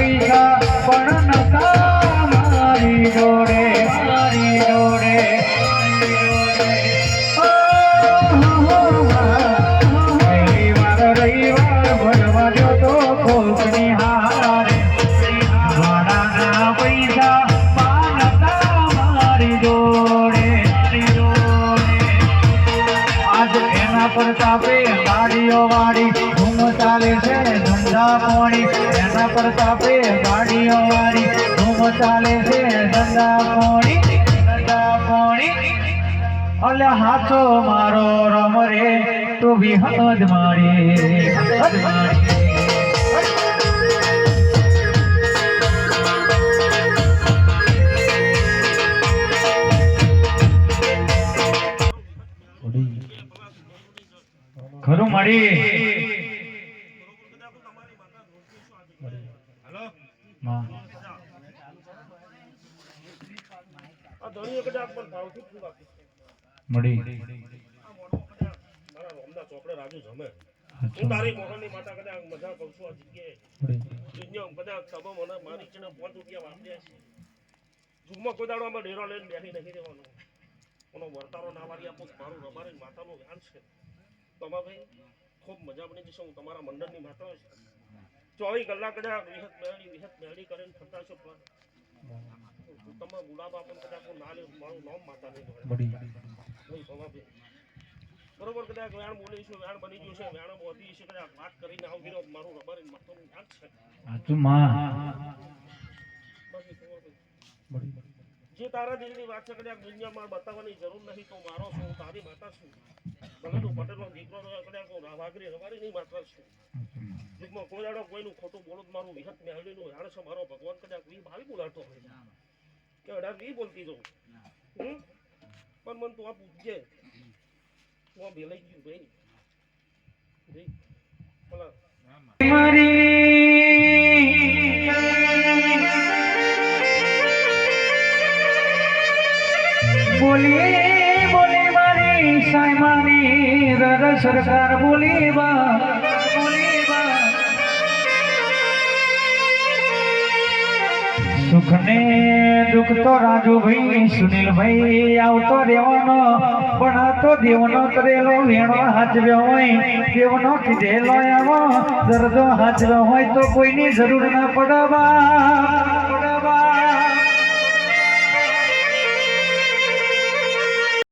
પૈસા પણ નતા મારી જોડે રવિવાર ભરવા દો તો કોકની હારે વાડાના પૈસા પાનતા મારી જોડે આજ એના પર તાપે ગાડીઓ વાળી ધૂમ ચાલે છે ધંધા પોણી એના પર તાપે ગાડીઓ વાળી ધૂમ ચાલે છે ધંધા પોણી અલ્યા હાથો મારો રમ રે તો વિહદ મારી ખરું મારી મળી ચોપડે રાજુ જમે હું તારી મોહનની માતા કદાચ મજા કહું છું આ જગ્યાએ બધા સભા મને મારી છે 5 રૂપિયા વાપર્યા છે જુગમાં કોઈ દાડો આમાં ડેરો લઈને બેસી નથી દેવાનો એનો વર્તારો ના વારી આપો મારું રબારી માતાનું જ્ઞાન છે તો ભાઈ ખૂબ મજા બની જશે હું તમારા મંડળની માતા છે 24 કલાક કદાચ વિહત મેળી કરીને ફરતા છો તમે ગુલાબા પણ કદાચ ના લે મારું નામ માતા નહીં બરોબર કદાચ વેણ બોલીશું વેણ બની ગયું છે વેણ બોધી છે કદાચ વાત કરીને આવતી રહ્યો મારું રબર માથું યાદ છે જે તારા દિલની વાત છે કદાચ દુનિયામાં બતાવવાની જરૂર નહીં તો મારો છું તારી માતા છું ભલે તું પટેલનો દીકરો કદાચ હું વાઘરી રવારી નહીં માતા છું દીકમાં કોઈ દાડો કોઈનું ખોટું બોલું મારું વિહત મેળવીનું જાણ છે મારો ભગવાન કદાચ વી ભાવી બોલાતો હોય કે અઢાર વી બોલતી જાઉં પણ મન તું આ પૂછજે તું ભેલાઈ ગયું ભાઈ બોલી મારી સાયમાની રર સરકાર બોલી બા સુખ ને દુઃખ તો રાજુભાઈ સુનિલભાઈ આવતો રહેવાનો પણ આ તો દેવનો કરેલો વેણો હાચવ્યો હોય દેવનો કીધેલો આવો દર્દો હાચવ્યો હોય તો કોઈની જરૂર ના પડવા